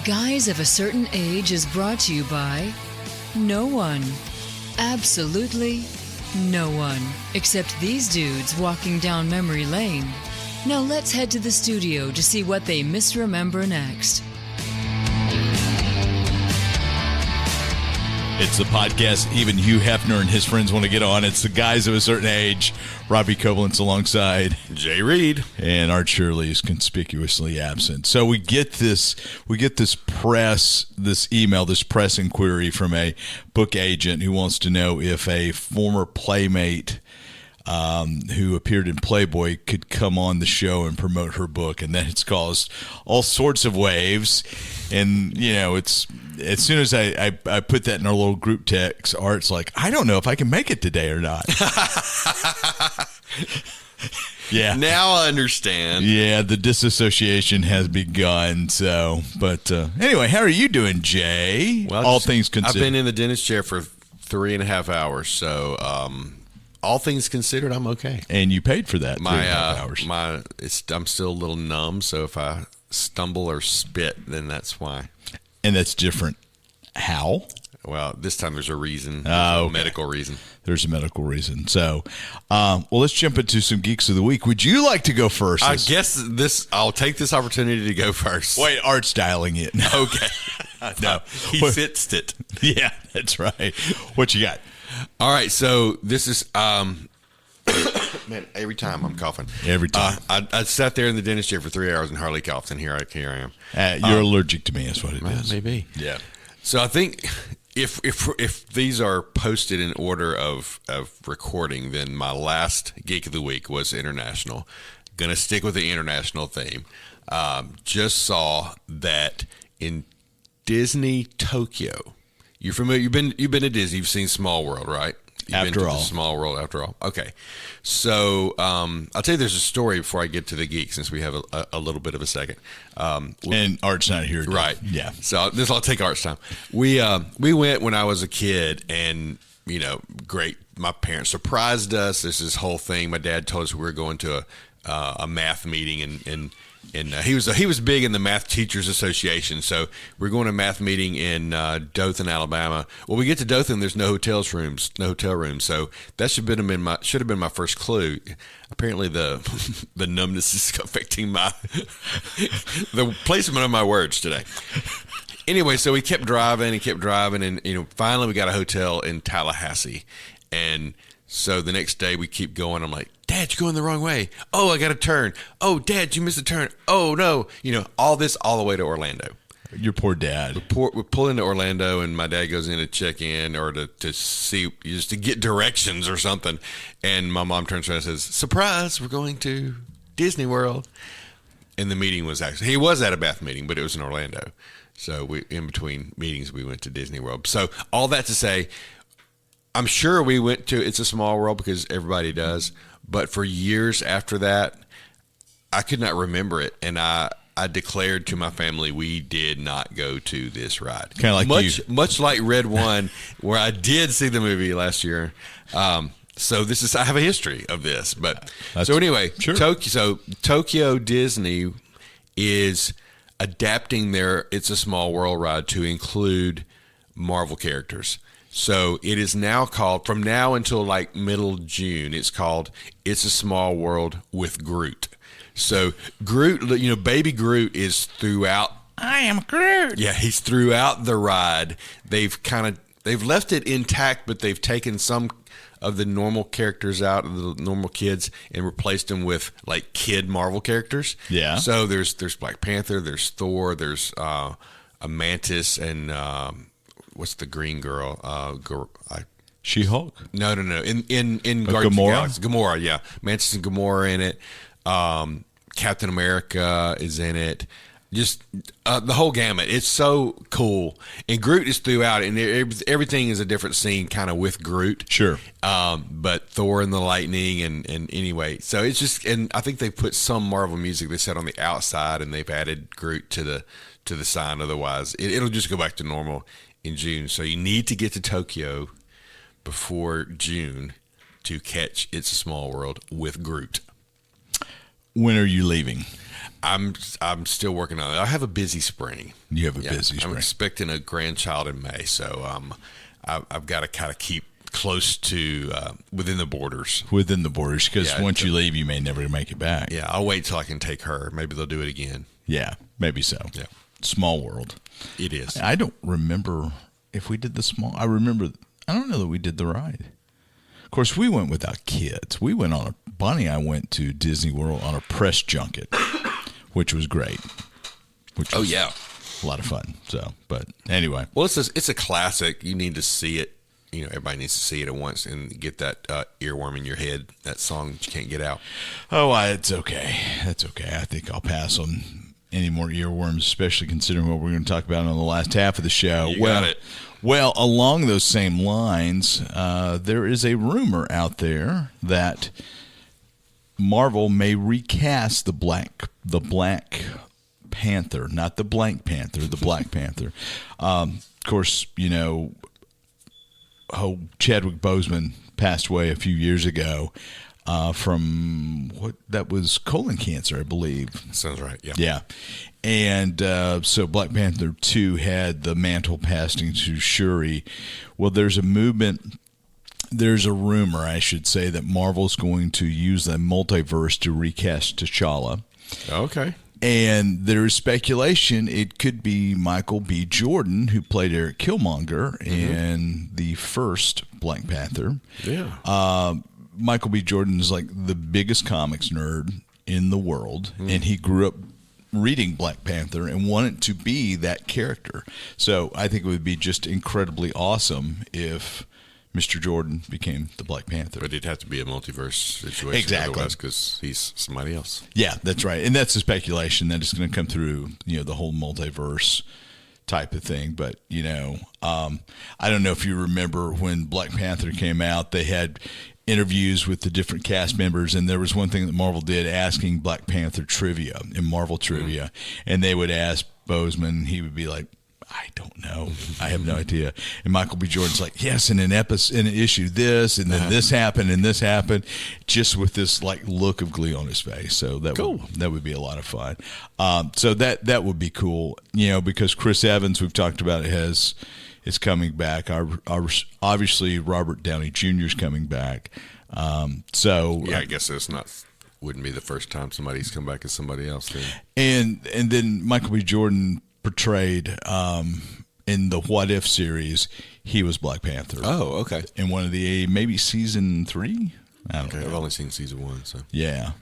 Guys of a Certain Age is brought to you by no one. Absolutely no one. Except these dudes walking down memory lane. Now let's head to the studio to see what they misremember next. It's the podcast even Hugh Hefner and his friends want to get on. It's the Guys of a Certain Age. Robbie Kovalent's alongside Jay Reed, and Art Shirley is conspicuously absent. So we get this press inquiry from a book agent who wants to know if a former playmate who appeared in Playboy could come on the show and promote her book, and then it's caused all sorts of waves. And it's as soon as I put that in our little group text, Art's like, I don't know if I can make it today or not. Yeah, now I understand. Yeah, the disassociation has begun. So, but anyway, how are you doing, Jay? Well, all things considered, I've been in the dentist chair for 3.5 hours, so all things considered, I'm okay. And you paid for that 3.5 hours. I'm still a little numb, so if I stumble or spit, then that's why. And that's different. How? Well, this time there's a reason. Okay. Medical reason. There's a medical reason. So, let's jump into some Geeks of the Week. Would you like to go first? I guess I'll take this opportunity to go first. Wait, Art's dialing it. Okay. No. He fixed it. Yeah, that's right. What you got? All right, so this is man, every time I'm coughing. Every time. I sat there in the dentist chair for 3 hours and hardly coughed, and here I am. You're allergic to me, that's what it is. Maybe. Yeah. So I think if these are posted in order of recording, then my last Geek of the Week was international. Gonna stick with the international theme. Just saw that in Disney Tokyo. You're familiar? You've been to Disney. You've seen Small World, right? After all. Small World, after all. Okay. So I'll tell you there's a story before I get to the geek, since we have a little bit of a second. And Art's not here today. Right. Yeah. So I'll take Art's time. We went when I was a kid, and, great. My parents surprised us. This is whole thing. My dad told us we were going to a math meeting, and he was big in the Math Teachers Association. So we're going to a math meeting in Dothan, Alabama. Well, we get to Dothan, there's no hotel rooms. So that should have been my first clue. Apparently, the numbness is affecting the placement of my words today. Anyway, so we kept driving, and finally we got a hotel in Tallahassee, and so the next day we keep going. I'm like, Dad, you're going the wrong way. Oh, I got to turn. Oh, Dad, you missed a turn. Oh, no. All this all the way to Orlando. Your poor dad. We pull into Orlando, and my dad goes in to check in or to see, just to get directions or something. And my mom turns around and says, surprise, we're going to Disney World. And the meeting was he was at a bath meeting, but it was in Orlando. So in between meetings, we went to Disney World. So all that to say, I'm sure we went to It's a Small World because everybody does. But for years after that, I could not remember it. And I declared to my family we did not go to this ride. Kind of like much like Red One, where I did see the movie last year. So I have a history of this. But so anyway, sure. Tokyo Disney is adapting their It's a Small World ride to include Marvel characters. So it is now called, from now until like middle June, it's called It's a Small World with Groot. So Groot, baby Groot is throughout. I am Groot. Yeah, he's throughout the ride. They've left it intact, but they've taken some of the normal characters out of the normal kids and replaced them with like kid Marvel characters. Yeah. So there's Black Panther, there's Thor, there's a Mantis, and what's the green girl? She-Hulk? No. In Guardians Gamora? of the Galaxy. Gamora, yeah. Mantis and Gamora in it. Captain America is in it. Just the whole gamut. It's so cool. And Groot is throughout, and everything is a different scene kind of with Groot. Sure. But Thor and the Lightning, and anyway. So it's just, and I think they put some Marvel music they said on the outside, and they've added Groot to the sign. Otherwise, it'll just go back to normal in June. So you need to get to Tokyo before June to catch It's a Small World with Groot. when are you leaving? I'm still working on it. I have a busy spring. You have a busy spring. I'm expecting a grandchild in May, so I've got to kind of keep close to within the borders. Within the borders, because once you leave, you may never make it back. Yeah, I'll wait till I can take her. Maybe they'll do it again. Yeah, maybe so. Yeah. Small world. It is. I don't remember if we did the small. I don't know that we did the ride. Of course, we went without kids. We went on Bonnie and I went to Disney World on a press junket, which was great. A lot of fun. So, but anyway. Well, it's a classic. You need to see it. Everybody needs to see it at once and get that earworm in your head, that song that you can't get out. Oh, it's okay. That's okay. I think I'll pass on any more earworms, especially considering what we're going to talk about on the last half of the show. You got it. Well, along those same lines, there is a rumor out there that Marvel may recast the Black Panther, not the Blank Panther, the Black Panther. Of course, Chadwick Boseman passed away a few years ago from that was colon cancer, I believe. Sounds right. Yeah. Yeah. And so Black Panther 2 had the mantle passing to Shuri. Well, there's a movement. There's a rumor, I should say, that Marvel's going to use the multiverse to recast T'Challa. Okay. And there's speculation it could be Michael B. Jordan, who played Eric Killmonger in the first Black Panther. Yeah. Michael B. Jordan is like the biggest comics nerd in the world, and he grew up reading Black Panther and wanted to be that character. So I think it would be just incredibly awesome if Mr. Jordan became the Black Panther. But it'd have to be a multiverse situation. Exactly. Otherwise, because he's somebody else. Yeah, that's right. And that's the speculation that it's going to come through, the whole multiverse type of thing. But, I don't know if you remember when Black Panther came out, they had interviews with the different cast members, and there was one thing that Marvel did, asking Black Panther trivia and Marvel trivia, and they would ask Boseman, and he would be like, I don't know. I have no idea. And Michael B. Jordan's like, yes, in an issue this, and then this happened, and this happened, just with this like look of glee on his face. So that would be a lot of fun. So that would be cool, because Chris Evans, we've talked about, is coming back. Our obviously Robert Downey Jr. is coming back. I guess wouldn't be the first time somebody's come back as somebody else then. And then Michael B. Jordan portrayed in the What If series, he was Black Panther. Oh, okay. In one of the maybe season 3. I don't know. I've only seen season 1. So yeah.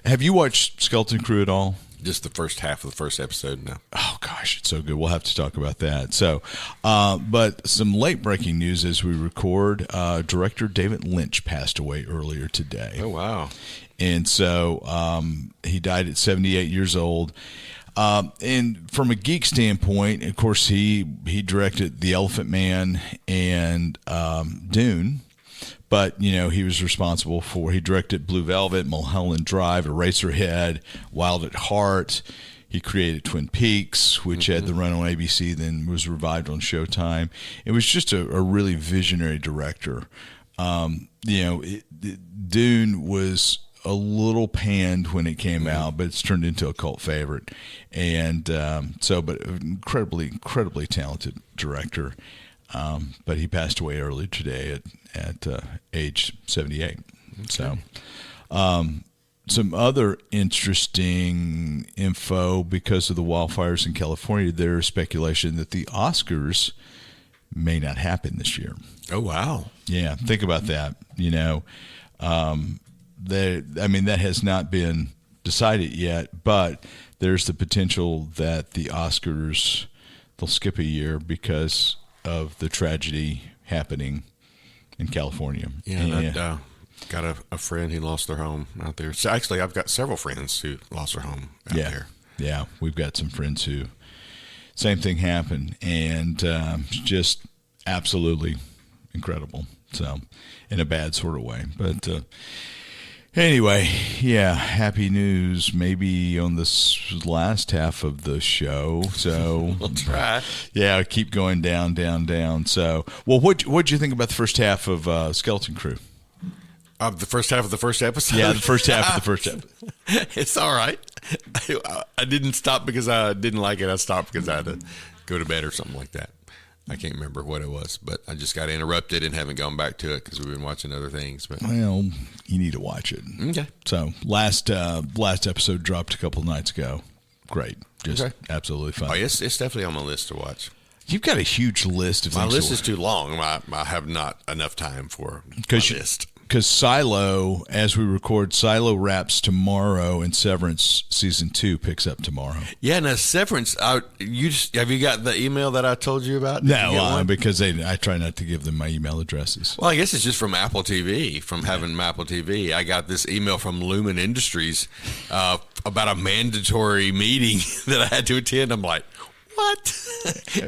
Have you watched Skeleton Crew at all? Just the first half of the first episode. No. Oh gosh, it's so good. We'll have to talk about that. So, but some late breaking news as we record. Director David Lynch passed away earlier today. Oh wow! And so he died at 78 years old. And from a geek standpoint, of course, he directed The Elephant Man and Dune. But, he was responsible he directed Blue Velvet, Mulholland Drive, Eraserhead, Wild at Heart. He created Twin Peaks, which had the run on ABC, then was revived on Showtime. It was just a really visionary director. Dune was a little panned when it came out, but it's turned into a cult favorite. And but incredibly, incredibly talented director. But he passed away earlier today at age 78. Okay. So, some other interesting info because of the wildfires in California. There's speculation that the Oscars may not happen this year. Oh wow! Yeah, think about that. That has not been decided yet, but there's the potential that the Oscars they'll skip a year because of the tragedy happening in California. Yeah, got a friend who lost their home out there. So actually, I've got several friends who lost their home out there. Yeah, we've got some friends who same thing happened, and just absolutely incredible. So, in a bad sort of way, but. Anyway, yeah, happy news maybe on this last half of the show. So we'll try. Yeah, keep going down. So, well, what'd you think about the first half of Skeleton Crew? The first half of the first episode? Yeah, the first half of the first episode. It's all right. I didn't stop because I didn't like it. I stopped because I had to go to bed or something like that. I can't remember what it was, but I just got interrupted and haven't gone back to it because we've been watching other things. But well, you need to watch it. Okay. So last episode dropped a couple nights ago. Great. Just absolutely fun. Oh, yes, it's definitely on my list to watch. You've got a huge list of things. My list is too long. I have not enough time for my list. Because Silo, as we record, Silo wraps tomorrow, and Severance Season 2 picks up tomorrow. Yeah, now Severance, have you got the email that I told you about? No, because I try not to give them my email addresses. Well, I guess it's just from Apple TV, from having Apple TV. I got this email from Lumen Industries about a mandatory meeting that I had to attend. I'm like, what?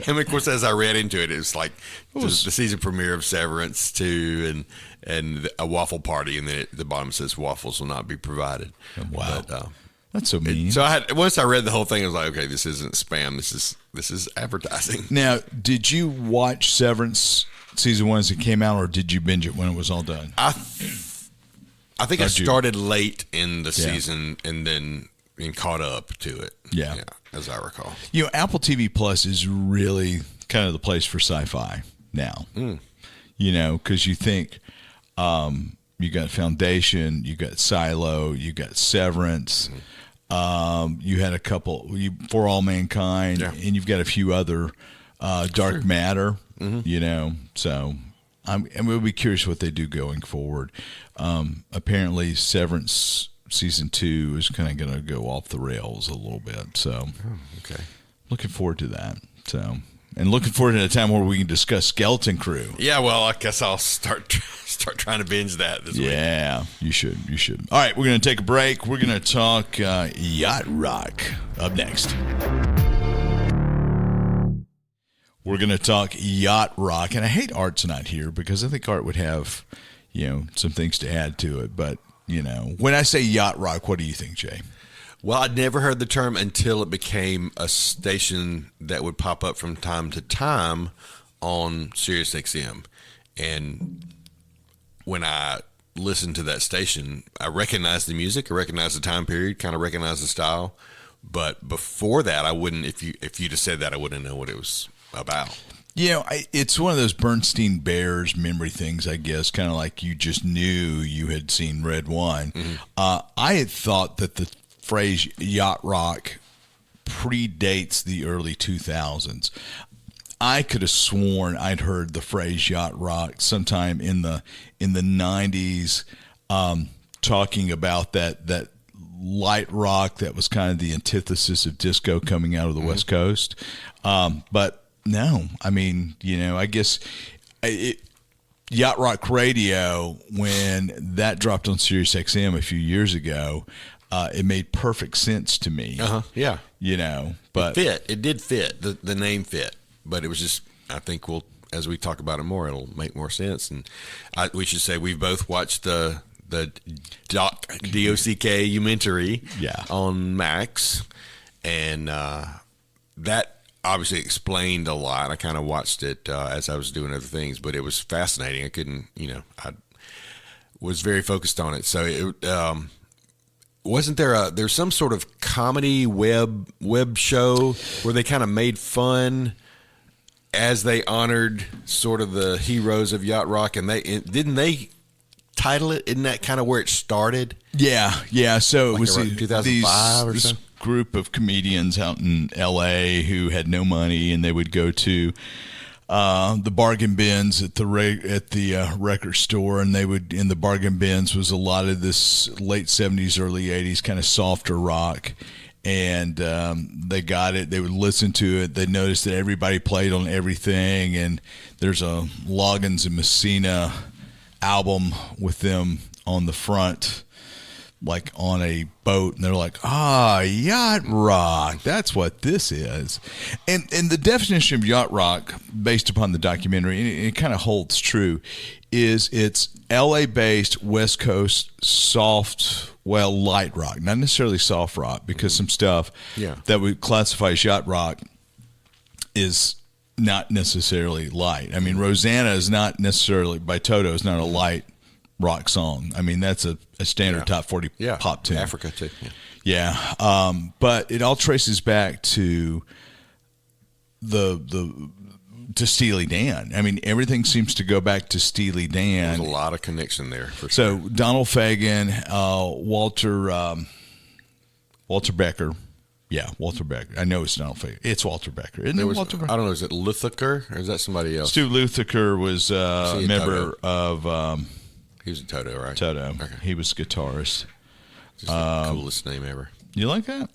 And of course, as I read into it, it was like the season premiere of Severance 2 and a waffle party, and then at the bottom says waffles will not be provided. Wow, but, that's so mean. Once I read the whole thing, I was like, okay, this isn't spam. This is advertising. Now, did you watch Severance Season 1 as it came out, or did you binge it when it was all done? I think I started late in the season and then caught up to it. Yeah, as I recall. Apple TV Plus is really kind of the place for sci-fi now. Because you think you got Foundation, you got Silo, you got Severance, you had a couple, For All Mankind, and you've got a few other Dark Matter. So we'll be curious what they do going forward. Apparently, Severance Season 2 is kind of going to go off the rails a little bit. So, looking forward to that. So, and looking forward to a time where we can discuss Skeleton Crew. Yeah, well, I guess I'll start trying to binge that this week. Yeah, you should. All right, we're going to take a break. We're going to talk Yacht Rock up next. We're going to talk Yacht Rock, and I hate Art's not here because I think Art would have, some things to add to it. But when I say Yacht Rock, what do you think, Jay? Well, I'd never heard the term until it became a station that would pop up from time to time on SiriusXM. And when I listened to that station, I recognized the music, I recognized the time period, kind of recognized the style. But before that, I wouldn't. If you'd have said that, I wouldn't know what it was about. It's one of those Bernstein Bears memory things, I guess, kind of like you just knew you had seen Red One. I had thought that the phrase Yacht Rock predates the early 2000s. I could have sworn I'd heard the phrase Yacht Rock sometime in the 90s, talking about that light rock that was kind of the antithesis of disco coming out of the West Coast. But no, I mean, I guess Yacht Rock Radio, when that dropped on SiriusXM a few years ago, it made perfect sense to me. Yeah. But it did fit. The name fit, but it was just, I think as we talk about it more, it'll make more sense. And we should say we've both watched the Dockumentary on Max, and that obviously explained a lot. I kind of watched it as I was doing other things, but it was fascinating. I couldn't, I was very focused on it. So it wasn't there's some sort of comedy web show where they kind of made fun as they honored sort of the heroes of Yacht Rock, and didn't they title it? Isn't that kind of where it started? Yeah. So it was 2005 or so. Group of comedians out in L.A. who had no money, and they would go to the bargain bins at the record store, and they would, in the bargain bins was a lot of this late 70s, early 80s kind of softer rock, and they got it. They would listen to it. They noticed that everybody played on everything, and there's a Loggins and Messina album with them on the front, like on a boat, and they're like, Yacht Rock, that's what this is. And the definition of Yacht Rock, based upon the documentary, and it kind of holds true, is it's LA based West Coast light rock, not necessarily soft rock, because some stuff that we classify as Yacht Rock is not necessarily light. I mean, Rosanna is not necessarily, by Toto, is not a light rock song. I mean, that's a standard top 40 pop tune. Africa too. Yeah. But it all traces back to to Steely Dan. I mean, everything seems to go back to Steely Dan. There's a lot of connection there. For so sure. Donald Fagen, Walter Becker. Yeah, Walter Becker. I know it's Donald Fagen. It's Walter Becker. Isn't it Walter Becker? I don't know. Is it Luthaker or is that somebody else? Stu Luthaker was a member of... he was a Toto, right? Toto. Okay. He was guitarist. Just the coolest name ever. You like that?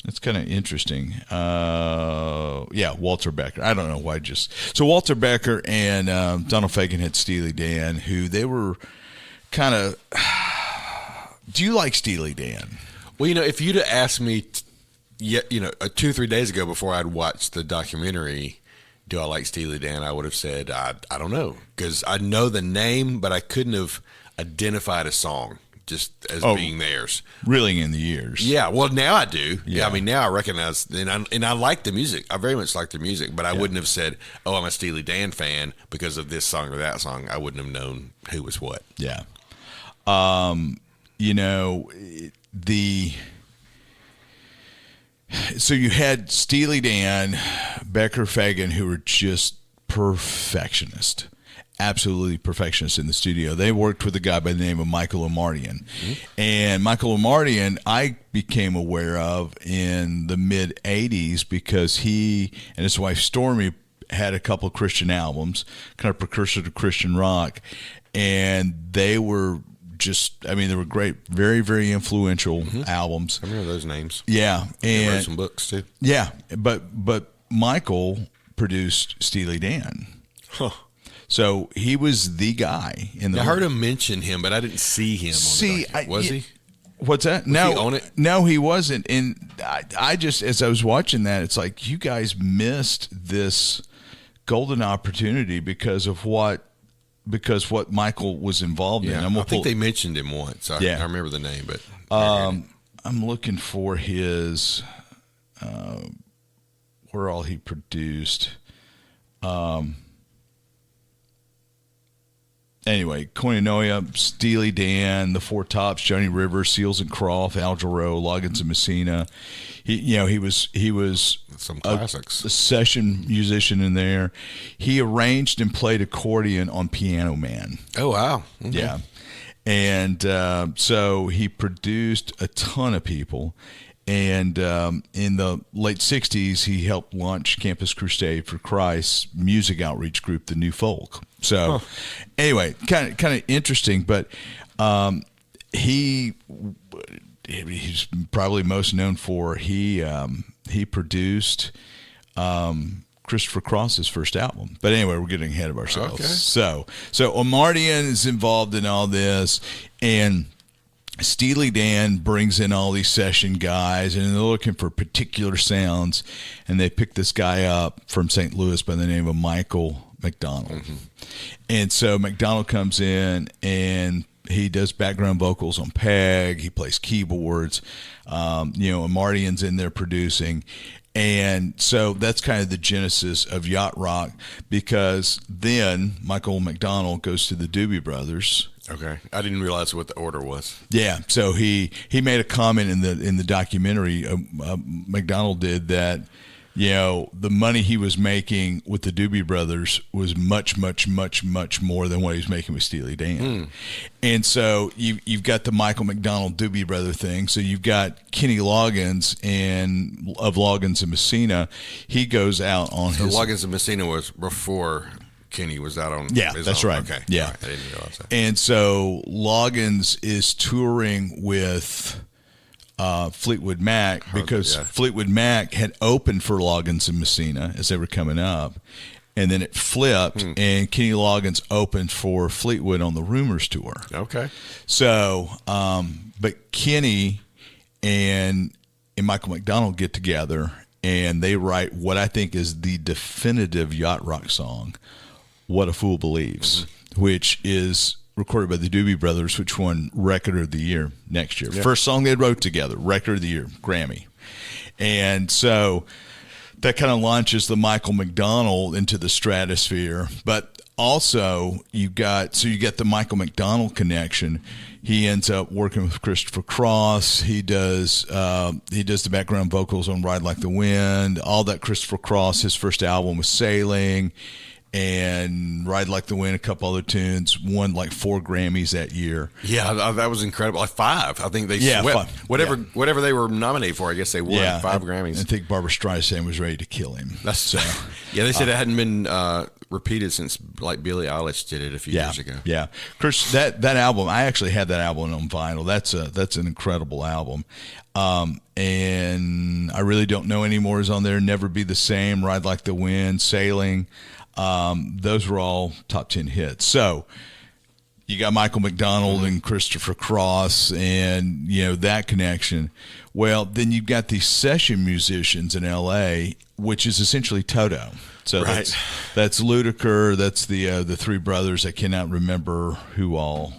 It's kind of interesting. Yeah, Walter Becker. I don't know why So Walter Becker and Donald Fagen had Steely Dan, who they were kind of... Do you like Steely Dan? Well, if you'd have asked me, 2-3 days ago before I'd watched the documentary, do I like Steely Dan? I would have said, I don't know. Because I know the name, but I couldn't have identified a song just as being theirs. Really in the years. Yeah, well, now I do. Yeah. I mean, now I recognize, and I like the music. I very much like their music, but I wouldn't have said, I'm a Steely Dan fan because of this song or that song. I wouldn't have known who was what. Yeah. So you had Steely Dan, Becker, Fagen, who were just perfectionist. Absolutely perfectionist in the studio. They worked with a guy by the name of Michael Omartian. Mm-hmm. And Michael Omartian, I became aware of in the mid-'80s because he and his wife Stormy had a couple of Christian albums, kind of precursor to Christian rock. And they were they were great, very, very influential albums. I remember those names. Yeah. And wrote some books, too. Yeah. But Michael produced Steely Dan. Huh. So he was the guy in the. I heard him mention him, but I didn't see him. Was he? What's that? Was he on it? No, he wasn't. And I just, as I was watching that, it's like you guys missed this golden opportunity because what Michael was involved in. I think they mentioned him once. I remember the name, but I'm looking for his where all he produced. Anyway, Koinonia, Steely Dan, The Four Tops, Johnny Rivers, Seals and Croft, Al Jarreau, Loggins and Messina. He was some classics. A session musician in there. He arranged and played accordion on Piano Man. Oh wow! Okay. Yeah, and so he produced a ton of people. And in the late 60s, he helped launch Campus Crusade for Christ's music outreach group, The New Folk. So anyway, kind of interesting, but he's probably most known for he produced Christopher Cross's first album. But anyway, we're getting ahead of ourselves. Okay. So Omartian is involved in all this, and Steely Dan brings in all these session guys, and they're looking for particular sounds, and they pick this guy up from St. Louis by the name of Michael McDonald. Mm-hmm. And so McDonald comes in, and he does background vocals on Peg. He plays keyboards. Omartian's in there producing. And so that's kind of the genesis of Yacht Rock, because then Michael McDonald goes to the Doobie Brothers. Okay, I didn't realize what the order was. Yeah, so he made a comment in the documentary. McDonald did that. The money he was making with the Doobie Brothers was much, much, much, much more than what he was making with Steely Dan. And so you've got the Michael McDonald Doobie Brother thing. So you've got Kenny Loggins of Loggins and Messina. He goes out on his. Loggins and Messina was before Kenny was out on. Yeah, his that's own. right. Okay, yeah, right. I didn't realize that. And so Loggins is touring with Fleetwood Mac because Fleetwood Mac had opened for Loggins and Messina as they were coming up, and then it flipped, and Kenny Loggins opened for Fleetwood on the Rumors tour. Okay. So, but Kenny and Michael McDonald get together, and they write what I think is the definitive Yacht Rock song, "What a Fool Believes," which is recorded by the Doobie Brothers, which won Record of the Year next year. Yeah. First song they wrote together, Record of the Year, Grammy. And so that kind of launches the Michael McDonald into the stratosphere. But also you get the Michael McDonald connection. He ends up working with Christopher Cross. He does the background vocals on Ride Like the Wind. All that Christopher Cross, his first album was Sailing, and Ride Like the Wind, a couple other tunes. Won like 4 Grammys that year. Yeah, that was incredible. Like 5, I think they swept. 5. Whatever they were nominated for. I guess they won 5 Grammys. I think Barbra Streisand was ready to kill him. Yeah, they said it hadn't been repeated since like Billie Eilish did it a few years ago. Yeah, Chris, that album, I actually had that album on vinyl. That's an incredible album. And I really don't know anymore is on there. Never Be the Same, Ride Like the Wind, Sailing. Those were all top 10 hits. So you got Michael McDonald and Christopher Cross and, that connection. Well, then you've got these session musicians in L.A., which is essentially Toto. So right. that's Ludacris. That's the 3 brothers. I cannot remember who all.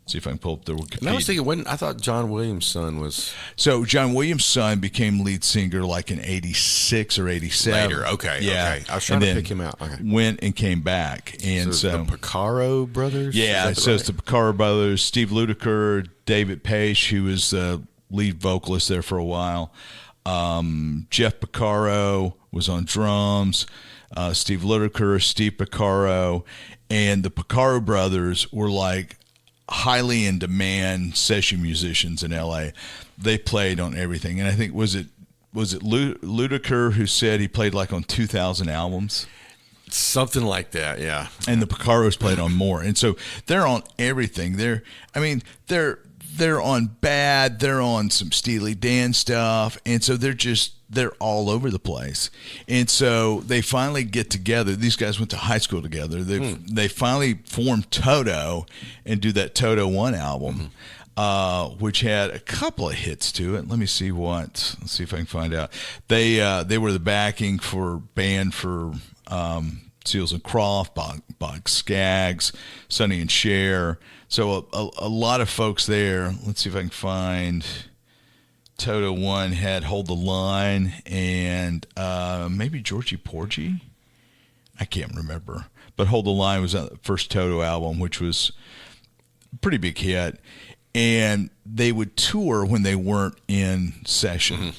Let's see if I can pull up their. And I was thinking, I thought John Williams' son was. So John Williams' son became lead singer like in '86 or '87. Later, okay, yeah. Okay. I was trying to pick him out. Okay. Went and came back, and so the Porcaro brothers. Yeah, so it's the Porcaro brothers, Steve Ludacris, David Paich, who was the lead vocalist there for a while. Jeff Porcaro was on drums. Steve Ludacris, Steve Porcaro, and the Porcaro brothers were like highly in demand session musicians in LA. They played on everything. And I think was it Ludacris who said he played like on 2,000 albums? Something like that, yeah. And the Porcaros played on more. And so they're on everything. They're on Bad, they're on some Steely Dan stuff. And so they're all over the place. And so they finally get together. These guys went to high school together. They finally formed Toto and do that Toto 1 album, which had a couple of hits to it. Let's see if I can find out. They were the backing for band for Seals and Croft, Bob Skaggs, Sonny and Cher. So a lot of folks there. Let's see if I can find. Toto 1 had Hold the Line and maybe Georgie Porgy. I can't remember. But Hold the Line was the first Toto album, which was a pretty big hit. And they would tour when they weren't in session.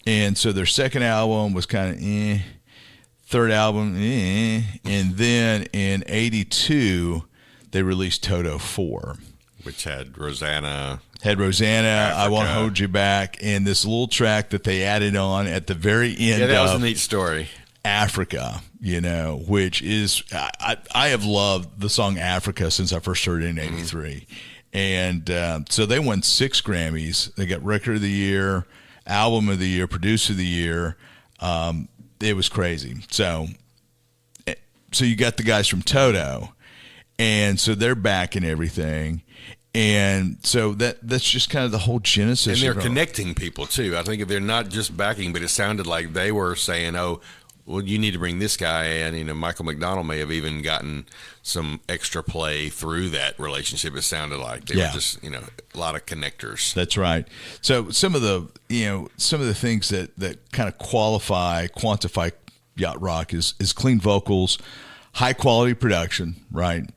And so their second album was kind of third album, and then in 82, they released Toto 4. Which had Rosanna, Africa. I Won't Hold You Back, and this little track that they added on at the very end. Yeah, that was a neat story. Africa, which is I have loved the song Africa since I first heard it in '83, and so they won 6 Grammys. They got Record of the Year, Album of the Year, Producer of the Year. It was crazy. So you got the guys from Toto, and so they're back and everything. And so that's just kind of the whole genesis. And they're connecting people, too. I think they're not just backing, but it sounded like they were saying, oh, well, you need to bring this guy in. Michael McDonald may have even gotten some extra play through that relationship. It sounded like they were just, a lot of connectors. That's right. So some of the things that kind of quantify Yacht Rock is clean vocals, high quality production, right?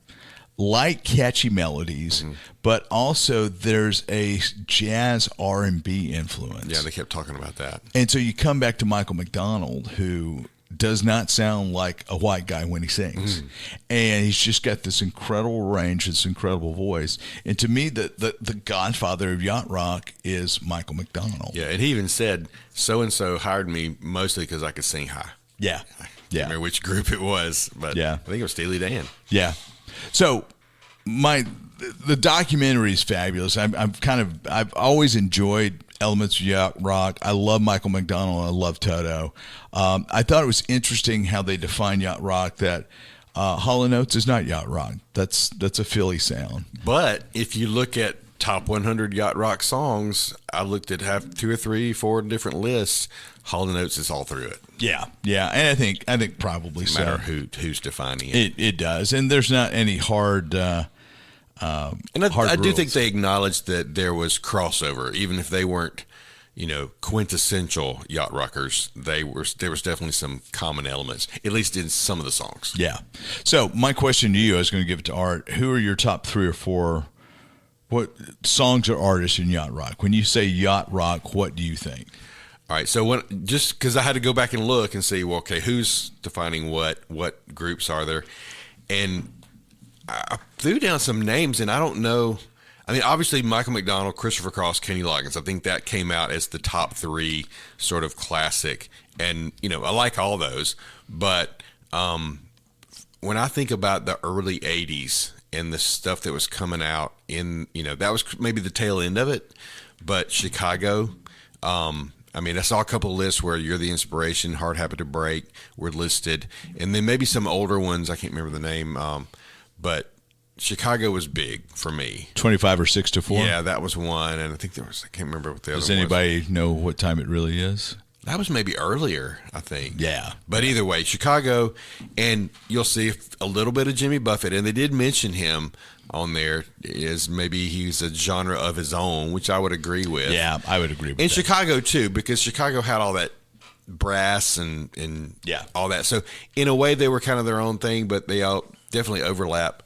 Light, catchy melodies, but also there's a jazz R&B influence. Yeah, they kept talking about that. And so you come back to Michael McDonald, who does not sound like a white guy when he sings. And he's just got this incredible range, this incredible voice. And to me, the godfather of Yacht Rock is Michael McDonald. Yeah, and he even said, so-and-so hired me mostly because I could sing high. Yeah. I don't remember which group it was, but I think it was Steely Dan. Yeah. So the documentary is fabulous. I've always enjoyed elements of Yacht Rock. I love Michael McDonald. I love Toto. I thought it was interesting how they define Yacht Rock. That Hall & Oates is not Yacht Rock. That's a Philly sound. But if you look at top 100 Yacht Rock songs, I looked at 2 or 3, 4 different lists. Hall & Oates is all through it. Yeah, and I think probably so. No matter who's defining it. It does, and there's not any hard. And I do think they acknowledged that there was crossover, even if they weren't, quintessential yacht rockers, there was definitely some common elements, at least in some of the songs. Yeah. So my question to you, I was going to give it to Art. Who are your top 3 or 4? What songs or artists in yacht rock? When you say yacht rock, what do you think? All right. So just because I had to go back and look and see, well, okay, who's defining what groups are there, and I threw down some names, and I don't know. I mean, obviously, Michael McDonald, Christopher Cross, Kenny Loggins. I think that came out as the top 3 sort of classic. And, I like all those. But when I think about the early 80s and the stuff that was coming out that was maybe the tail end of it. But Chicago, I saw a couple of lists where You're the Inspiration, Hard Habit to Break were listed. And then maybe some older ones. I can't remember the name. But Chicago was big for me. 25 or 6 to 4? Yeah, that was one. And I think I can't remember what the other one was. Does anybody know what time it really is? That was maybe earlier, I think. Yeah. But either way, Chicago, and you'll see a little bit of Jimmy Buffett, and they did mention him on there as maybe he's a genre of his own, which I would agree with. Yeah, I would agree with that. And Chicago, too, because Chicago had all that brass and all that. So, in a way, they were kind of their own thing, but they all definitely overlap.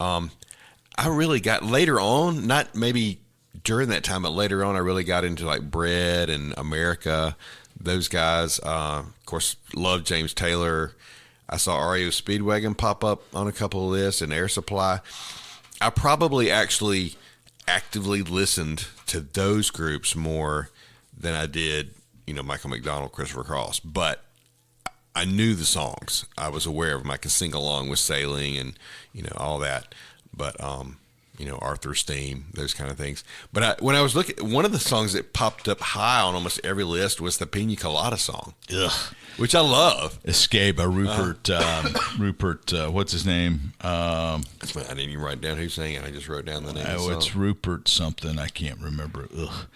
I really got later on, not maybe during that time, but later on, I really got into like Bread and America, those guys. Of course, loved James Taylor. I saw REO Speedwagon pop up on a couple of lists, and Air Supply. I probably actually actively listened to those groups more than I did, Michael McDonald, Christopher Cross. But I knew the songs. I was aware of them. I could sing along with Sailing and, all that. But, Arthur's Theme, those kind of things. But when I was looking, one of the songs that popped up high on almost every list was the Pina Colada song. Ugh. Which I love. Escape by Rupert, what's his name? I didn't even write down who sang it. I just wrote down the name of the song. It's Rupert something. I can't remember. Ugh.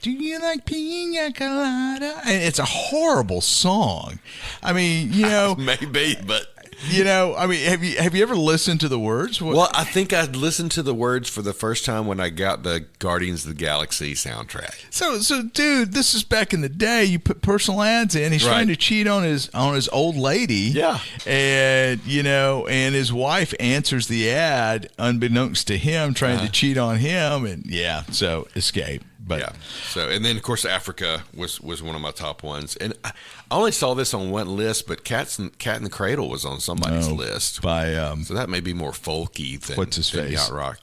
Do you like Pina Colada? And it's a horrible song. I mean, maybe, but have you ever listened to the words? Well, I think I listened to the words for the first time when I got the Guardians of the Galaxy soundtrack. So, dude, this is back in the day. You put personal ads in. He's trying to cheat on his old lady. Yeah, and and his wife answers the ad unbeknownst to him, trying to cheat on him, and so Escape. But yeah. So, and then of course Africa was one of my top ones, and I only saw this on one list, but Cat in the Cradle was on somebody's list by so that may be more folky than what's his face? Yacht Rock.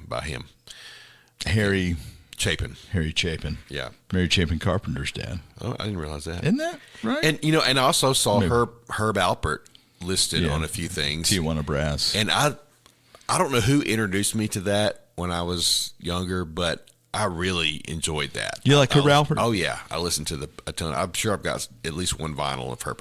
By him, Harry Chapin. Yeah, Mary Chapin Carpenter's dad. Oh, I didn't realize that. Isn't that right? And and I also saw Herb Alpert listed on a few things. Tijuana Brass, and I don't know who introduced me to that when I was younger, but I really enjoyed that. You like Herb Alpert? Oh yeah, I listened to a ton. I'm sure I've got at least one vinyl of Herb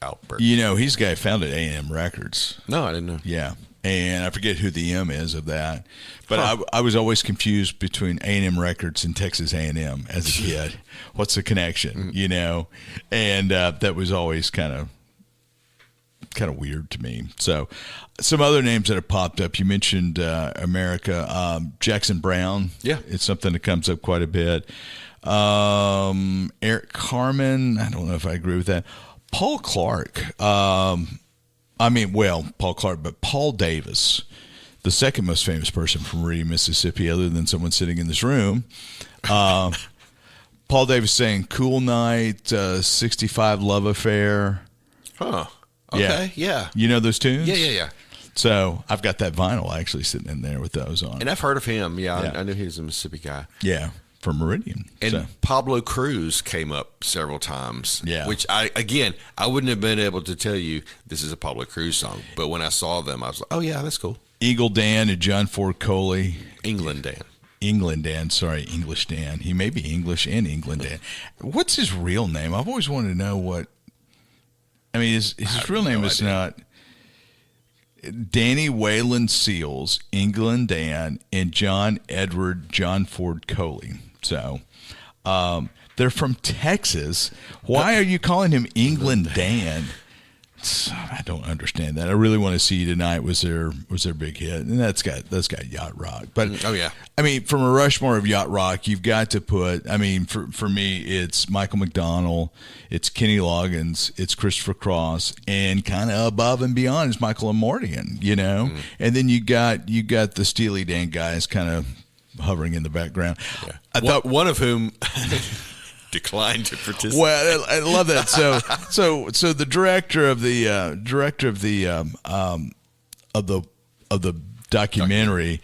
Alpert. He's the guy who founded A&M Records. No, I didn't know. Yeah, and I forget who the M is of that, but I was always confused between A&M Records and Texas A&M as a kid. What's the connection? And that was always kind of weird to me. So some other names that have popped up, you mentioned America, Jackson Brown. Yeah, it's something that comes up quite a bit. Eric Carmen, I don't know if I agree with that. Paul Clark, Paul Clark, but Paul Davis, the second most famous person from Meridian, Mississippi, other than someone sitting in this room. Paul Davis saying Cool Night, 65 Love Affair. Huh. Okay, yeah. You know those tunes? Yeah. So I've got that vinyl actually sitting in there with those on. And I've heard of him. Yeah. I knew he was a Mississippi guy. Yeah, from Meridian. And Pablo Cruz came up several times. Yeah. Which I wouldn't have been able to tell you this is a Pablo Cruz song. But when I saw them, I was like, oh, yeah, that's cool. Eagle Dan and John Ford Coley. England Dan. English Dan. He may be English and England Dan. What's his real name? I've always wanted to know what. I mean, his real name is not Danny Wayland Seals, England Dan, and John Edward John Ford Coley. So they're from Texas. Why are you calling him England Dan? I don't understand that. I really want to see you tonight was their big hit, and that's got Yacht Rock. But oh yeah, I mean, from a Rushmore of Yacht Rock, you've got to put. I mean, for me, it's Michael McDonald, it's Kenny Loggins, it's Christopher Cross, and kind of above and beyond is Michael Mortian. And then you got the Steely Dan guys kind of hovering in the background. Yeah. I thought one of whom. Declined to participate. Well, I love that. So the director of the documentary,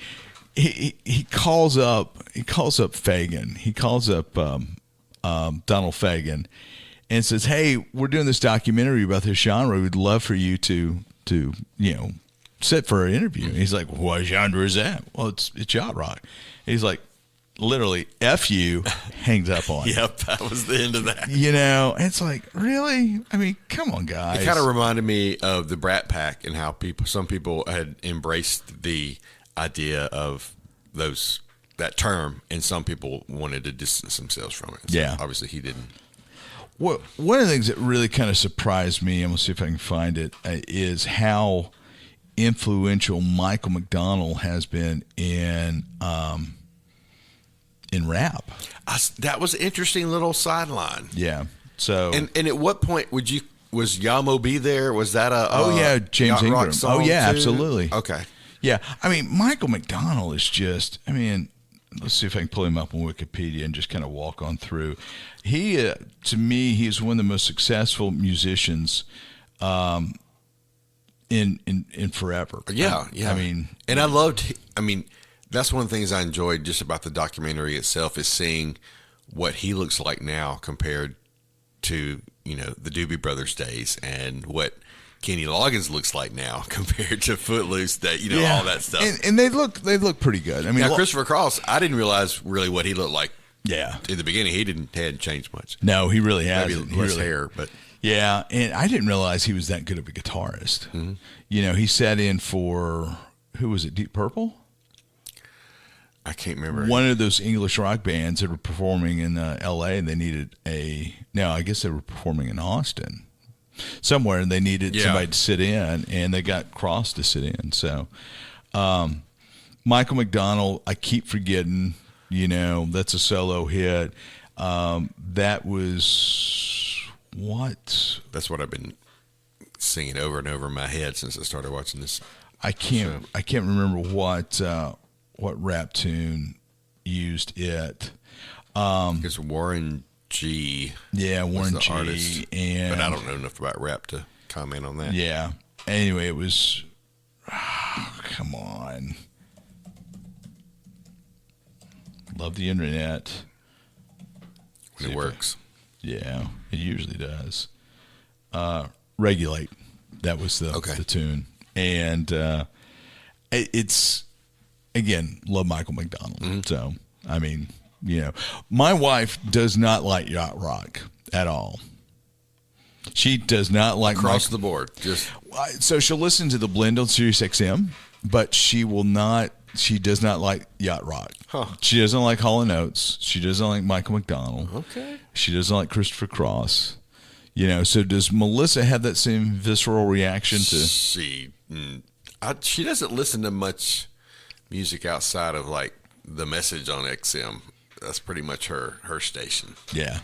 he calls up Fagan. He calls up Donald Fagan, and says, "Hey, we're doing this documentary about this genre. We'd love for you to sit for an interview." And he's like, "What genre is that?" "Well, it's Yacht Rock." And he's like, literally, F you, hangs up on. Yep, that was the end of that. It's like, really? I mean, come on, guys. It kind of reminded me of the Brat Pack and how some people had embraced the idea of that term, and some people wanted to distance themselves from it. So yeah. Obviously, he didn't. Well, one of the things that really kind of surprised me, I'm going to see if I can find it, is how influential Michael McDonald has been in rap. That was an interesting little sideline. Yeah. So and at what point was Yamo B there? Was that James Yacht Rock Ingram. song too? Absolutely. Okay. Yeah. I mean, Michael McDonald is just, let's see if I can pull him up on Wikipedia and just kind of walk on through. He, to me, he's one of the most successful musicians in forever. Yeah. And I loved, that's one of the things I enjoyed just about the documentary itself is seeing what he looks like now compared to, the Doobie Brothers days, and what Kenny Loggins looks like now compared to Footloose, all that stuff. And they look pretty good. Christopher Cross, I didn't realize really what he looked like. Yeah. In the beginning, he hadn't changed much. No, he really hasn't. Maybe less hair, but. Yeah, and I didn't realize he was that good of a guitarist. Mm-hmm. He sat in for, who was it, Deep Purple? I can't remember. One of those English rock bands that were performing in L.A. and they needed I guess they were performing in Austin somewhere, and they needed somebody to sit in, and they got Cross to sit in. So Michael McDonald, I keep forgetting, that's a solo hit. That was what? That's what I've been singing over and over in my head since I started watching this. I can't remember what rap tune used it. It's Warren G. Yeah, Warren G. Artist. But I don't know enough about rap to comment on that. Yeah. Anyway, it was. Come on. Love the internet. When it works. Yeah, it usually does. Regulate. That was the tune. And it's, again, love Michael McDonald. Mm-hmm. So, my wife does not like Yacht Rock at all. She does not like across the board. So she'll listen to the blend on SiriusXM, but she does not like Yacht Rock. Huh. She doesn't like Hall & Oates. She doesn't like Michael McDonald. Okay. She doesn't like Christopher Cross. So does Melissa have that same visceral reaction to? She doesn't listen to much music outside of like the Message on XM. That's pretty much her station. Yeah.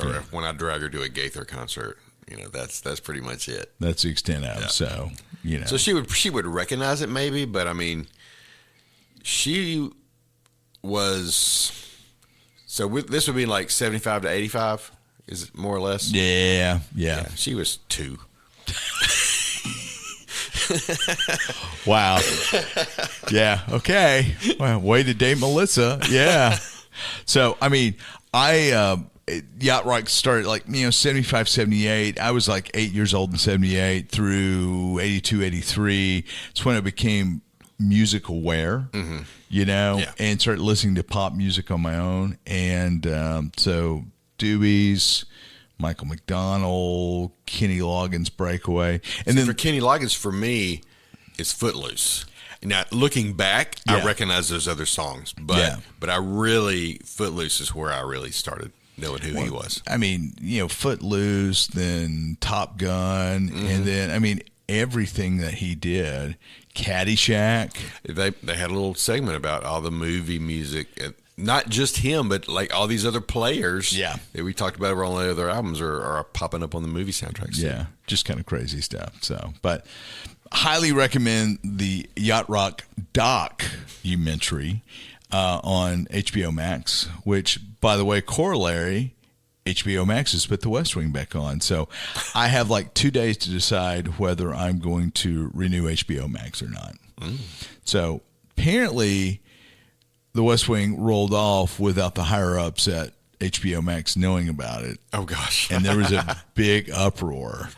Or when I drag her to a Gaither concert, that's pretty much it. That's the extent of it. So, So she would recognize it maybe, but she was. So this would be like 75 to 85, is it more or less? Yeah. She was 2. Wow. Yeah. Okay. Well, way to date Melissa. Yeah. So, Yacht Rock started 75, 78. I was like 8 years old in 78 through 82, 83. It's when I became music aware, and started listening to pop music on my own. And so Doobies, Michael McDonald, Kenny Loggins, Breakaway. And then for Kenny Loggins, for me, it's Footloose. Now, looking back, I recognize those other songs, but I really, Footloose is where I really started knowing who he was. I mean, Footloose, then Top Gun, and then, everything that he did. Caddyshack. They had a little segment about all the movie music, not just him, but like all these other players. Yeah, that we talked about over on the other albums are popping up on the movie soundtracks. Yeah, just kind of crazy stuff. So, but highly recommend the Yacht Rock documentary on HBO Max. Which, by the way, corollary. HBO Max has put The West Wing back on. So I have like 2 days to decide whether I'm going to renew HBO Max or not. So apparently The West Wing rolled off without the higher-ups at HBO Max knowing about it. Oh, gosh. And there was a big uproar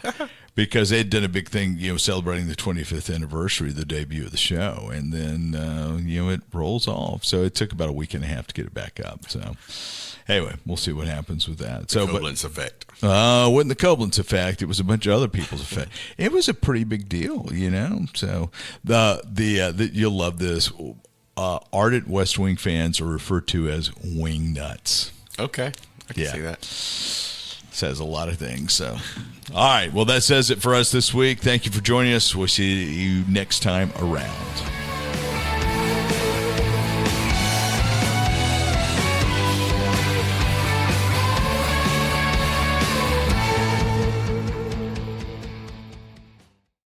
because they'd done a big thing, celebrating the 25th anniversary of the debut of the show. And then, it rolls off. So it took about a week and a half to get it back up. So anyway, we'll see what happens with that. The Koblenz effect. Wasn't the Koblenz effect. It was a bunch of other people's effect. It was a pretty big deal, So you'll love this. Ardent West Wing fans are referred to as wing nuts. Okay, I can see that. Says a lot of things. So, all right. Well, that says it for us this week. Thank you for joining us. We'll see you next time around.